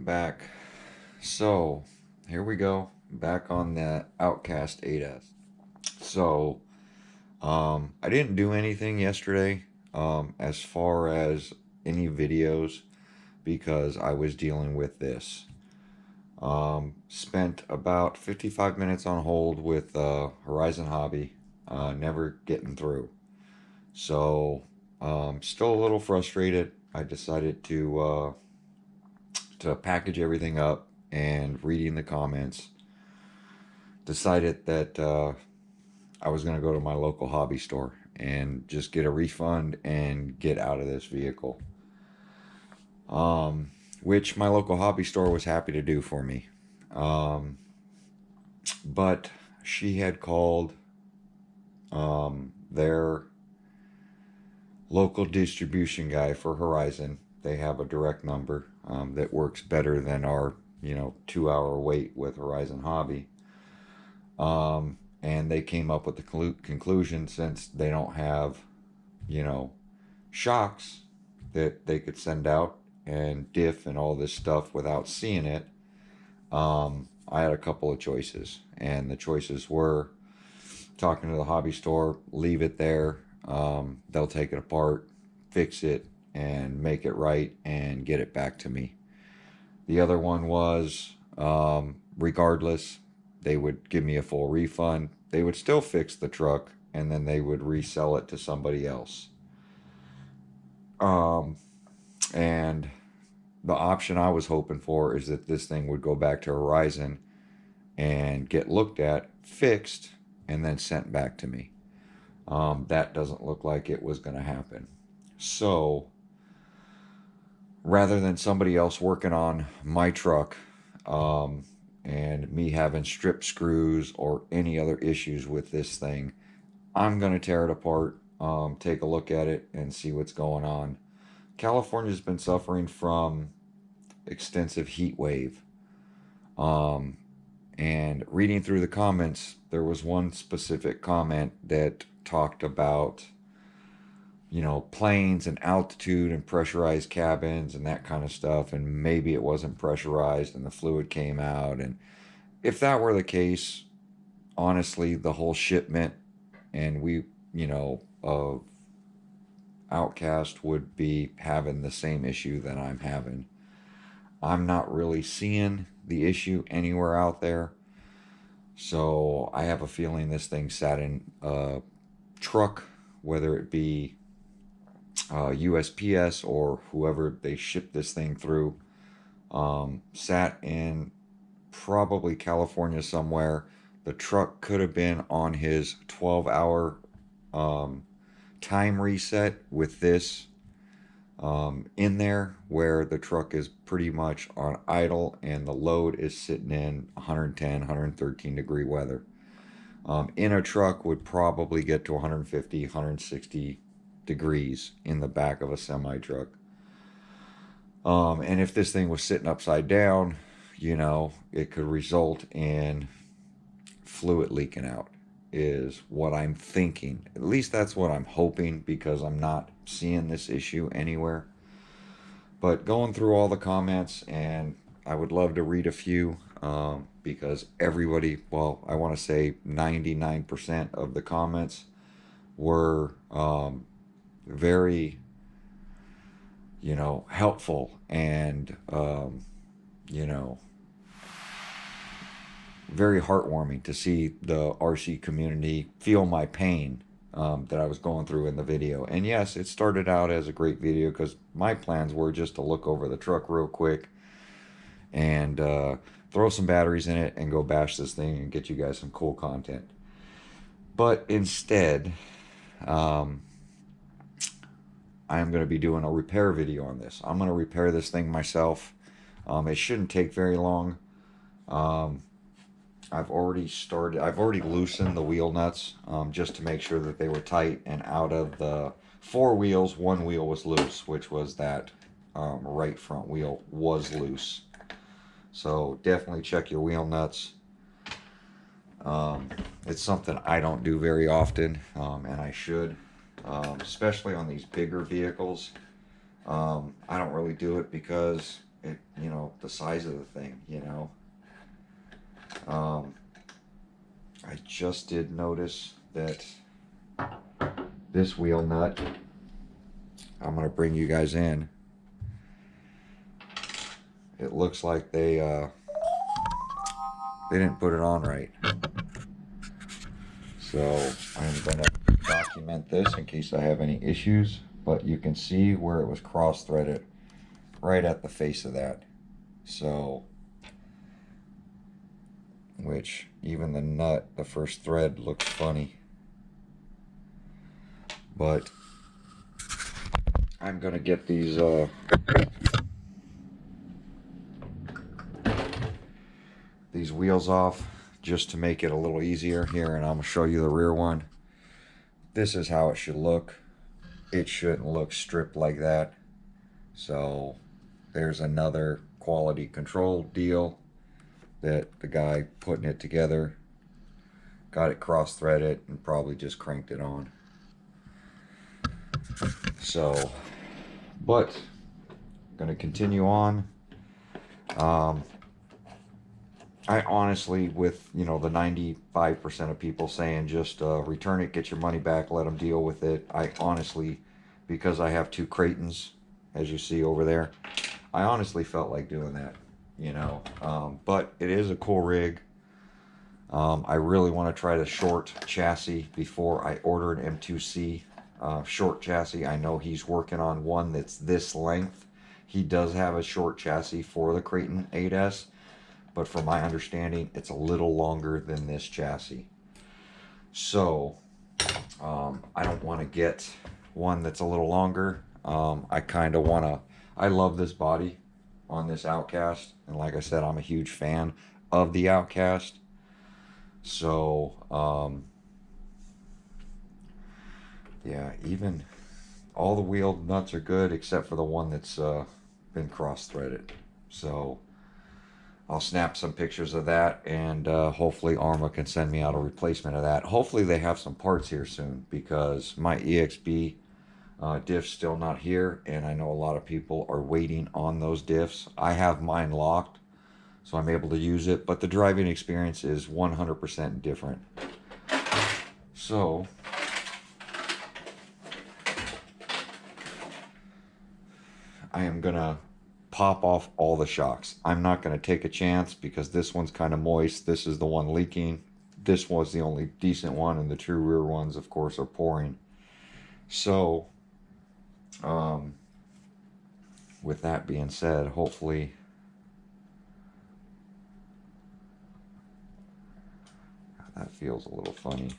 back. So, here we go. Back on the Outcast 8S. So, I didn't do anything yesterday as far as any videos because I was dealing with this. Spent about 55 minutes on hold with Horizon Hobby, never getting through. So, still a little frustrated. I decided to package everything up, and reading the comments, decided that I was going to go to my local hobby store and just get a refund and get out of this vehicle. Which my local hobby store was happy to do for me. But she had called their local distribution guy for Horizon. They have a direct number that works better than our 2-hour wait with Horizon Hobby. And they came up with the conclusion, since they don't have shocks that they could send out and diff and all this stuff without seeing it. I had a couple of choices, and the choices were talking to the hobby store, leave it there. They'll take it apart, fix it, and make it right and get it back to me. The other one was, regardless, they would give me a full refund. They would still fix the truck, and then they would resell it to somebody else. And the option I was hoping for is that this thing would go back to Horizon and get looked at, fixed, and then sent back to me. That doesn't look like it was going to happen. So, rather than somebody else working on my truck, and me having strip screws or any other issues with this thing, I'm going to tear it apart, take a look at it, and see what's going on. California's been suffering from extensive heat wave. And reading through the comments, there was one specific comment that talked about planes and altitude and pressurized cabins and that kind of stuff, and maybe it wasn't pressurized and the fluid came out. And if that were the case, honestly, the whole shipment and of Outcast would be having the same issue that I'm having. I'm not really seeing the issue anywhere out there, so I have a feeling this thing sat in a truck, whether it be USPS or whoever they shipped this thing through, sat in probably California somewhere. The truck could have been on his 12-hour time reset with this in there, where the truck is pretty much on idle and the load is sitting in 110, 113 degree weather. In a truck would probably get to 150, 160 degrees in the back of a semi truck. And if this thing was sitting upside down, it could result in fluid leaking out, is what I'm thinking. At least that's what I'm hoping, because I'm not seeing this issue anywhere. But going through all the comments, and I would love to read a few, because everybody, well, I want to say 99% of the comments were very, helpful, and, very heartwarming to see the RC community feel my pain that I was going through in the video. And yes, it started out as a great video because my plans were just to look over the truck real quick and throw some batteries in it and go bash this thing and get you guys some cool content. But instead, I am going to be doing a repair video on this. I'm going to repair this thing myself. It shouldn't take very long. I've already loosened the wheel nuts, just to make sure that they were tight, and out of the 4 wheels, 1 wheel was loose, which was that right front wheel was loose. So definitely check your wheel nuts. It's something I don't do very often, and I should, especially on these bigger vehicles. I don't really do it because the the size of the thing, you know. I just did notice that this wheel nut, I'm going to bring you guys in. It looks like they didn't put it on right. So I'm going to document this in case I have any issues. But you can see where it was cross-threaded right at the face of that. So, which even the nut, the first thread, looks funny. But I'm going to get these wheels off just to make it a little easier here, and I'm going to show you the rear one. This is how it should look. It shouldn't look stripped like that. So there's another quality control deal that the guy putting it together got it cross-threaded and probably just cranked it on. So, but I'm going to continue on. I honestly, with, you know, the 95% of people saying just return it, get your money back, let them deal with it. I honestly, because I have 2 Creightons, as you see over there, I honestly felt like doing that, you know. But it is a cool rig. I really want to try the short chassis before I order an M2C short chassis. I know he's working on one that's this length. He does have a short chassis for the Creighton 8S. But from my understanding, it's a little longer than this chassis. So, I don't want to get one that's a little longer. I kind of want to, I love this body on this Outcast. And like I said, I'm a huge fan of the Outcast. So, yeah, even all the wheel nuts are good except for the one that's been cross-threaded. So, I'll snap some pictures of that, and hopefully Arrma can send me out a replacement of that. Hopefully they have some parts here soon, because my EXB diff's still not here, and I know a lot of people are waiting on those diffs. I have mine locked, so I'm able to use it, but the driving experience is 100% different. So, I am gonna pop off all the shocks. I'm not going to take a chance because this one's kind of moist. This is the one leaking. This was the only decent one, and the two rear ones, of course, are pouring. So, with that being said, hopefully that feels a little funny.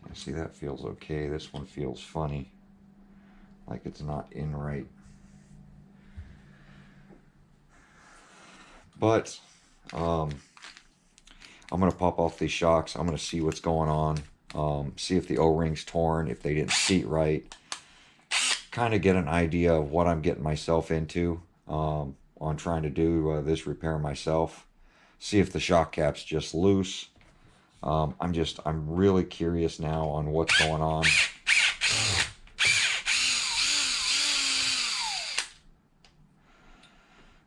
You see, that feels okay. This one feels funny, like it's not in right. But I'm going to pop off these shocks. I'm going to see what's going on. See if the O-ring's torn, if they didn't seat right. Kind of get an idea of what I'm getting myself into on trying to do this repair myself. See if the shock cap's just loose. I'm really curious now on what's going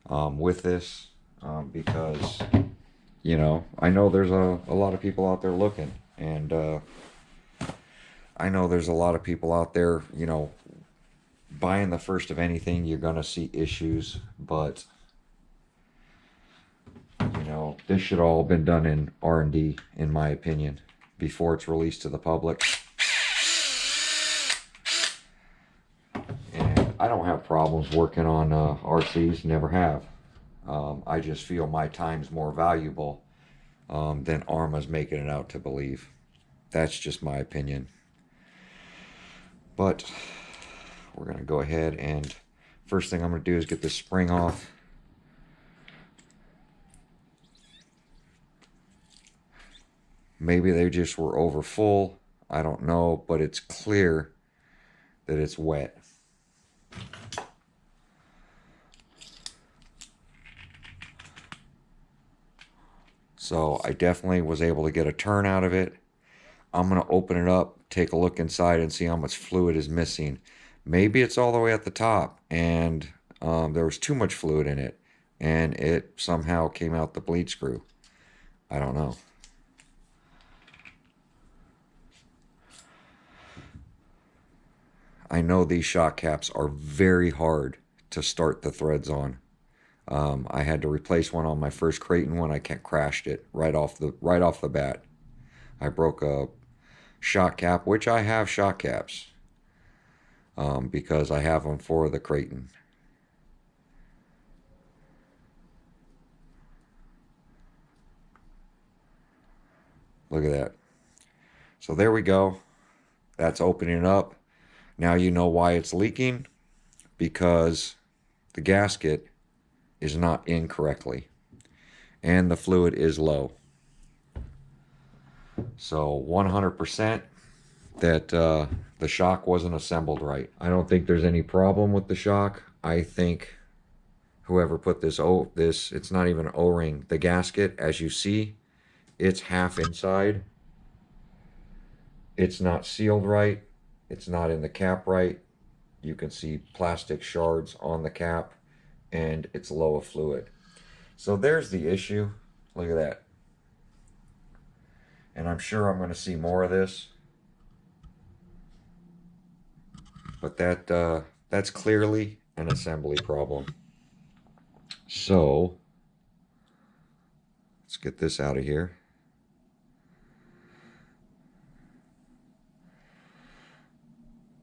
on with this. Because, you know, I know there's a lot of people out there looking, and I know there's a lot of people out there, you know, buying the first of anything, you're going to see issues, but, you know, this should all have been done in R&D, in my opinion, before it's released to the public. And I don't have problems working on RCs, never have. I just feel my time's more valuable than Arrma's making it out to believe. That's just my opinion. But we're going to go ahead, and first thing I'm going to do is get this spring off. Maybe they just were over full. I don't know, but it's clear that it's wet. So I definitely was able to get a turn out of it. I'm going to open it up, take a look inside, and see how much fluid is missing. Maybe it's all the way at the top, and there was too much fluid in it. and it somehow came out the bleed screw. I don't know. I know these shock caps are very hard to start the threads on. I had to replace one on my first Creighton when I crashed it right off the bat. I broke a shock cap, which I have shock caps because I have them for the Creighton. Look at that. So there we go. That's opening up. Now you know why it's leaking, because the gasket is not in correctly and the fluid is low. So 100% that the shock wasn't assembled right. I don't think there's any problem with the shock. I think whoever put this, it's not even an O-ring. The gasket, as you see, it's half inside. It's not sealed right. It's not in the cap right. You can see plastic shards on the cap, and it's low of fluid. So there's the issue. Look at that. And I'm sure I'm going to see more of this. But that's clearly an assembly problem. So let's get this out of here.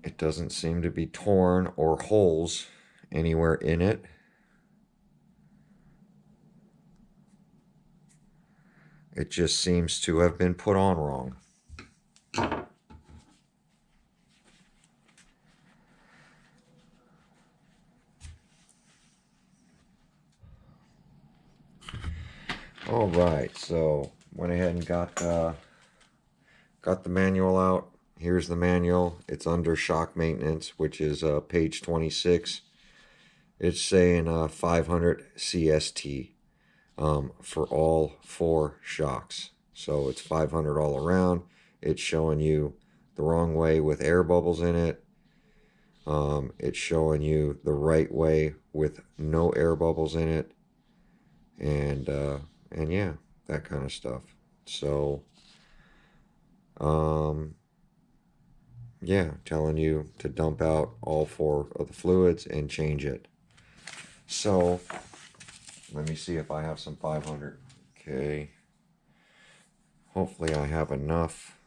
It doesn't seem to be torn or holes anywhere in it. It just seems to have been put on wrong. All right, so went ahead and got the manual out. Here's the manual. It's under shock maintenance, which is page 26. It's saying 500 CST for all 4 shocks. So it's 500 all around. It's showing you the wrong way with air bubbles in it. It's showing you the right way with no air bubbles in it. And yeah, that kind of stuff. So yeah, telling you to dump out all 4 of the fluids and change it. So let me see if I have some 500. Okay, hopefully I have enough.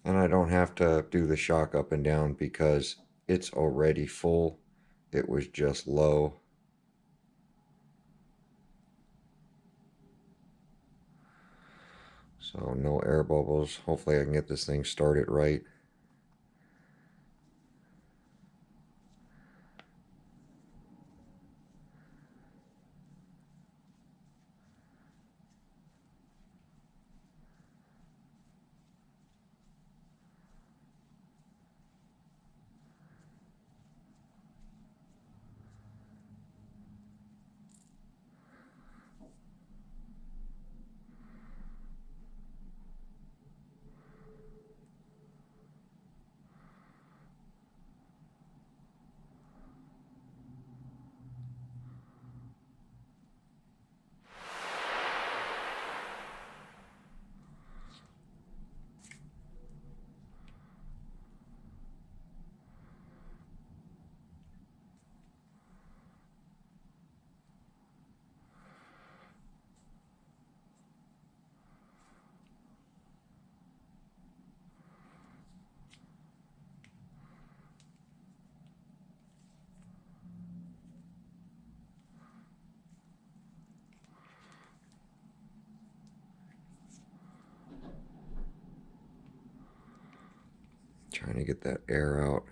And I don't have to do the shock up and down because it's already full. It was just low. So no air bubbles. Hopefully I can get this thing started right. Trying to get that air out.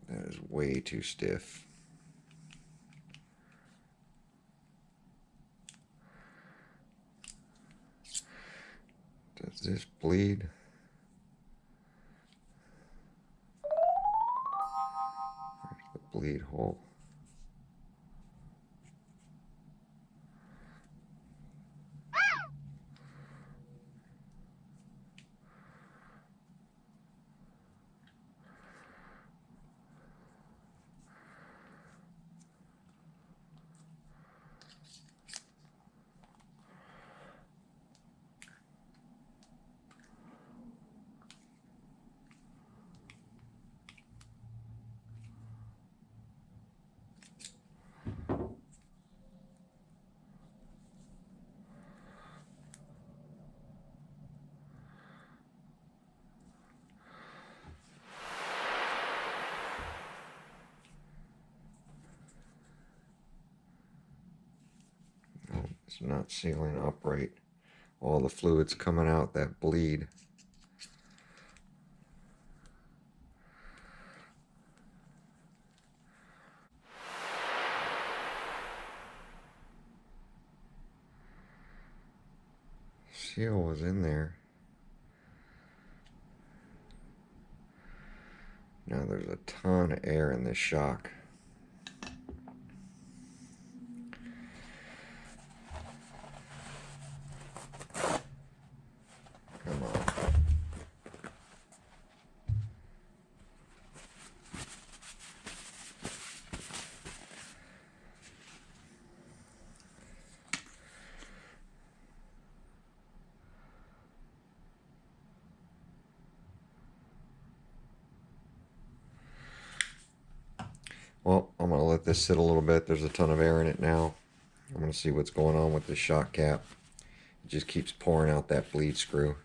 That is way too stiff. this bleed? Where's the bleed hole? It's not sealing up right. All the fluid's coming out, that bleed. Seal was in there. Now there's a ton of air in this shock. Come on. Well, I'm going to let this sit a little bit. There's a ton of air in it now. I'm going to see what's going on with this shock cap. It just keeps pouring out that bleed screw.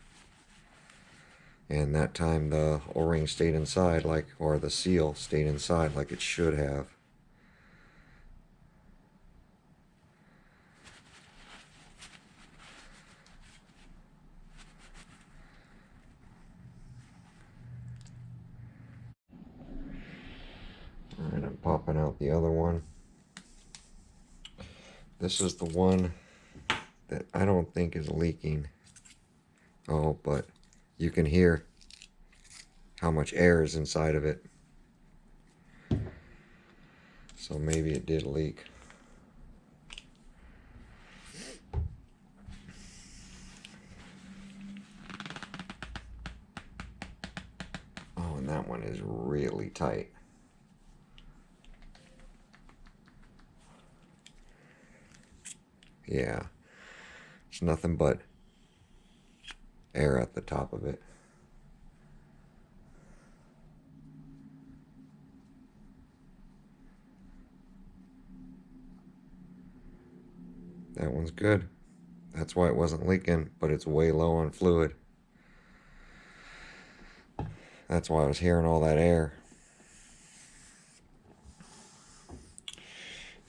And that time the O-ring stayed inside, or the seal stayed inside like it should have. Alright, I'm popping out the other one. This is the one that I don't think is leaking. Oh, but you can hear how much air is inside of it. So maybe it did leak. Oh, and that one is really tight. Yeah, it's nothing but air at the top of it. That one's good. That's why it wasn't leaking, but it's way low on fluid. That's why I was hearing all that air.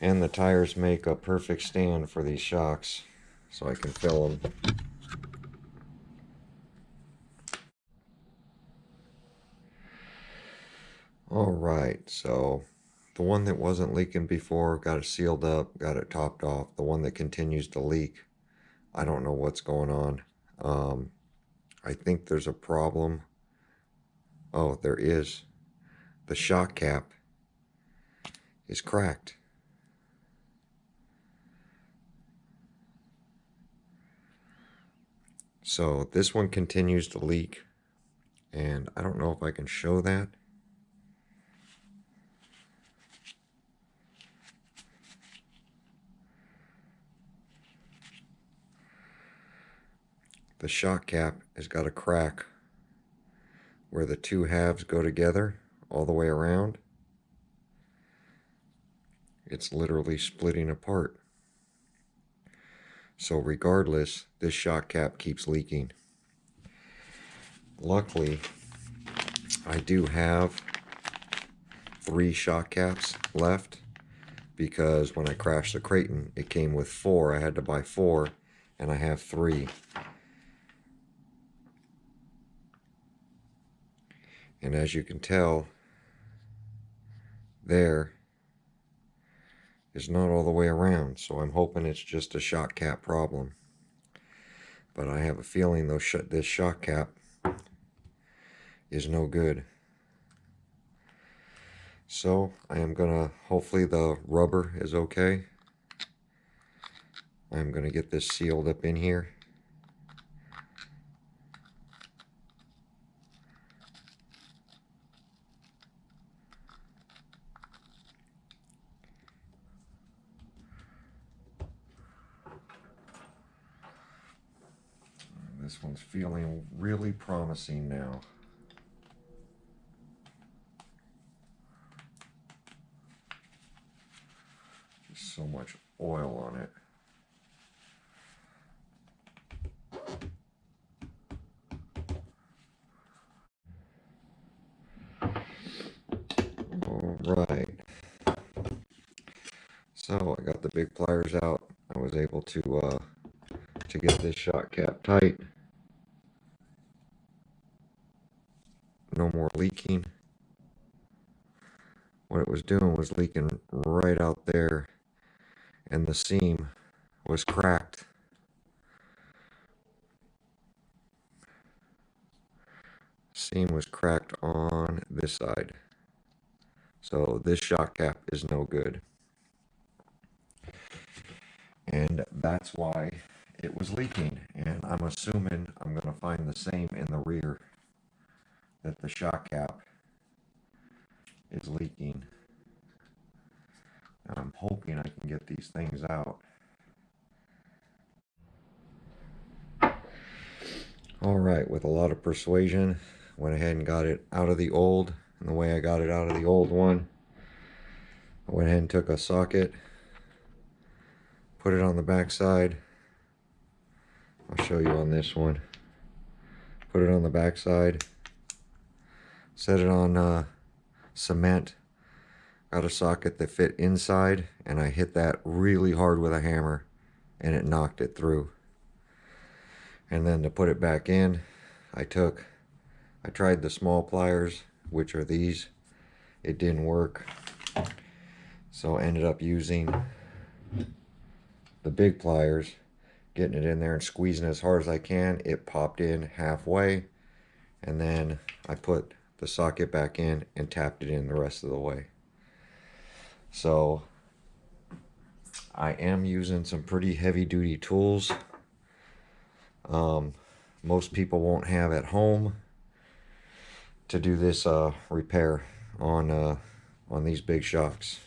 And the tires make a perfect stand for these shocks, so I can fill them. Alright, so the one that wasn't leaking before, got it sealed up, got it topped off. The one that continues to leak, I don't know what's going on. I think there's a problem. Oh, there is. The shock cap is cracked. So this one continues to leak, and I don't know if I can show that. The shock cap has got a crack where the two halves go together all the way around. It's literally splitting apart. So regardless, this shock cap keeps leaking. Luckily, I do have 3 shock caps left, because when I crashed the Creighton, it came with 4. I had to buy 4, and I have 3. And as you can tell, there is not all the way around, so I'm hoping it's just a shock cap problem. but I have a feeling this shock cap is no good. So I am gonna, hopefully the rubber is okay. I'm gonna get this sealed up in here. This one's feeling really promising now. Just so much oil on it. All right. So I got the big pliers out. I was able to get this shock cap tight. No more leaking. What it was doing was leaking right out there, and the seam was cracked. Seam was cracked on this side. So this shock cap is no good. And that's why it was leaking. And I'm assuming I'm going to find the same in the rear, that the shock cap is leaking. And I'm hoping I can get these things out. All right, with a lot of persuasion, went ahead and got it out of the old. And the way I got it out of the old one, I went ahead and took a socket, put it on the back side. I'll show you on this one. Put it on the back side, set it on cement, got a socket that fit inside, and I hit that really hard with a hammer, and it knocked it through. And then to put it back in, I tried the small pliers, which are these. It didn't work, so I ended up using the big pliers, getting it in there and squeezing as hard as I can. It popped in halfway, and then I put the socket back in and tapped it in the rest of the way. So I am using some pretty heavy duty tools most people won't have at home to do this repair on these big shocks.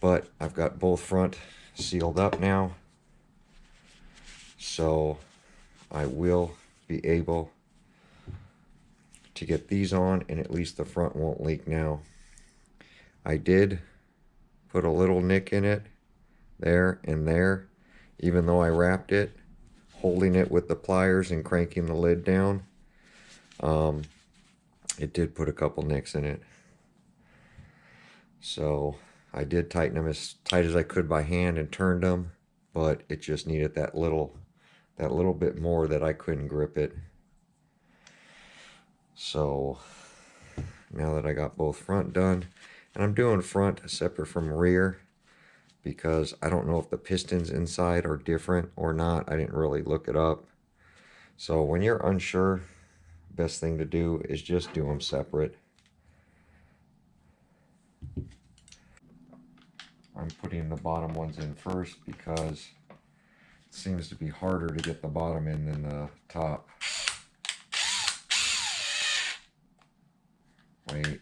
But I've got both front sealed up now, so I will be able to get these on, and at least the front won't leak now. I did put a little nick in it there and there, even though I wrapped it, holding it with the pliers and cranking the lid down. It did put a couple nicks in it. So I did tighten them as tight as I could by hand and turned them, but it just needed that little bit more that I couldn't grip it. So now that I got both front done, and I'm doing front separate from rear because I don't know if the pistons inside are different or not. I didn't really look it up. So when you're unsure, best thing to do is just do them separate. I'm putting the bottom ones in first because it seems to be harder to get the bottom in than the top. Wait.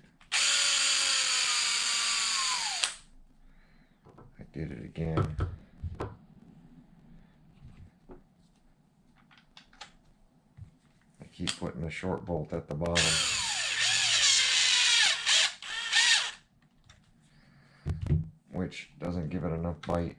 I did it again. I keep putting the short bolt at the bottom. Which doesn't give it enough bite.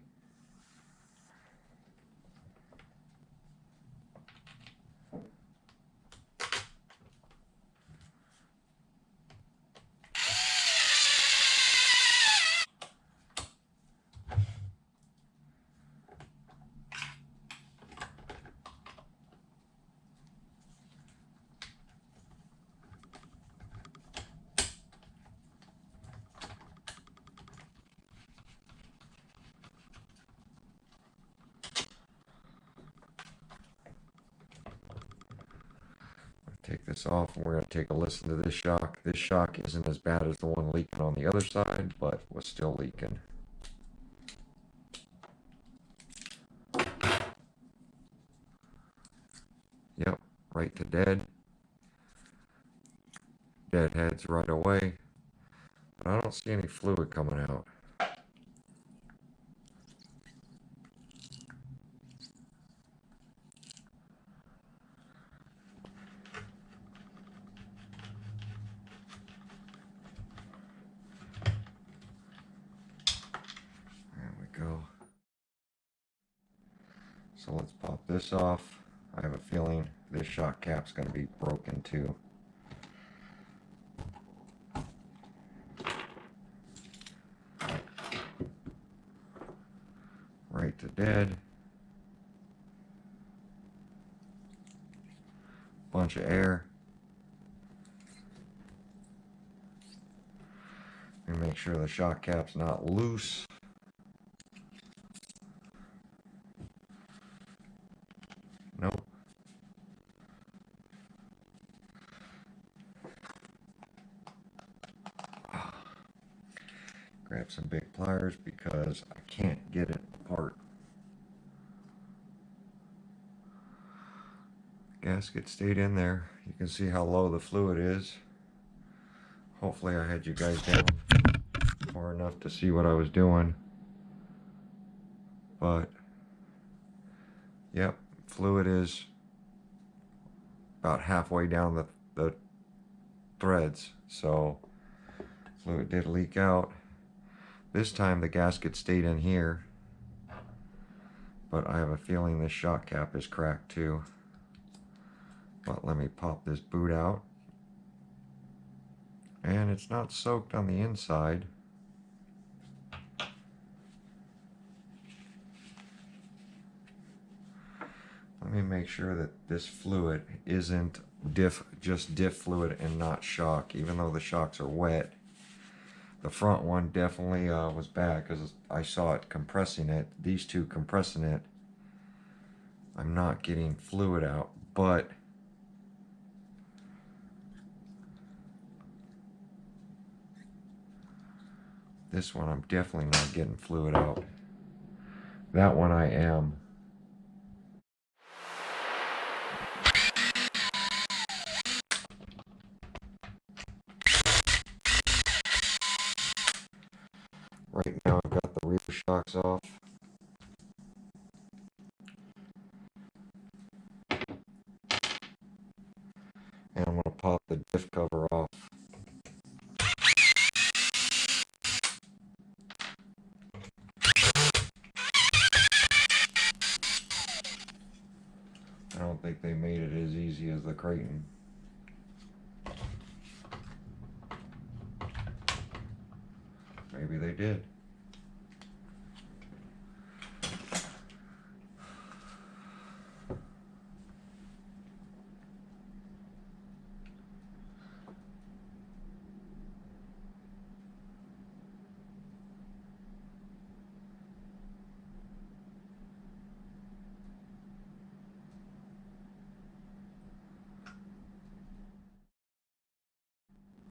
take this off and we're going to take a listen to this shock. This shock isn't as bad as the one leaking on the other side, but was still leaking. Yep, right to dead. Dead heads right away. But I don't see any fluid coming out. There we go. So let's pop this off. I have a feeling this shock cap's going to be broken too. Right to dead. Bunch of air. And make sure the shock cap's not loose. Nope. Grab some big pliers because I can't get it apart. Gasket stayed in there. You can see how low the fluid is. Hopefully I had you guys down far enough to see what I was doing. But, yep, fluid is about halfway down the threads. So, fluid did leak out. This time the gasket stayed in here. But I have a feeling this shock cap is cracked too. But let me pop this boot out. And it's not soaked on the inside. Let me make sure that this fluid isn't just diff fluid and not shock, even though the shocks are wet. The front one definitely was bad because I saw it compressing it. These two compressing it. I'm not getting fluid out, but this one I'm definitely not getting fluid out. That one I am. Right now I've got the rear shocks off. And I'm going to pop the diff cover off. I don't think they made it as easy as the Creighton. Maybe they did.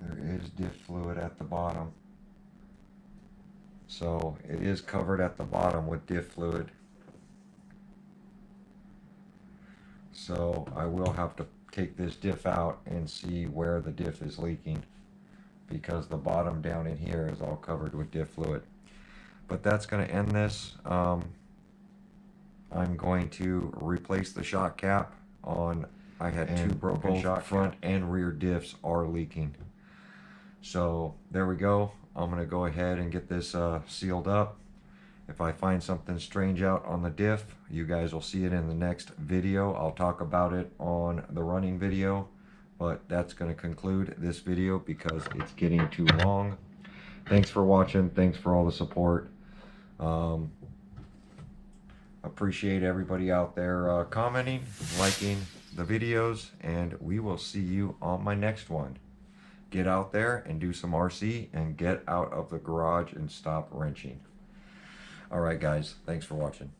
There is diff fluid at the bottom. So it is covered at the bottom with diff fluid. So I will have to take this diff out and see where the diff is leaking, because the bottom down in here is all covered with diff fluid. But that's going to end this. I'm going to replace the shock cap on. I had two broken shock front and rear diffs are leaking. So there we go. I'm going to go ahead and get this sealed up. If I find something strange out on the diff, you guys will see it in the next video. I'll talk about it on the running video, but that's going to conclude this video because it's getting too long. Thanks for watching. Thanks for all the support. Appreciate everybody out there commenting, liking the videos, and we will see you on my next one. Get out there and do some RC and get out of the garage and stop wrenching. All right, guys. Thanks for watching.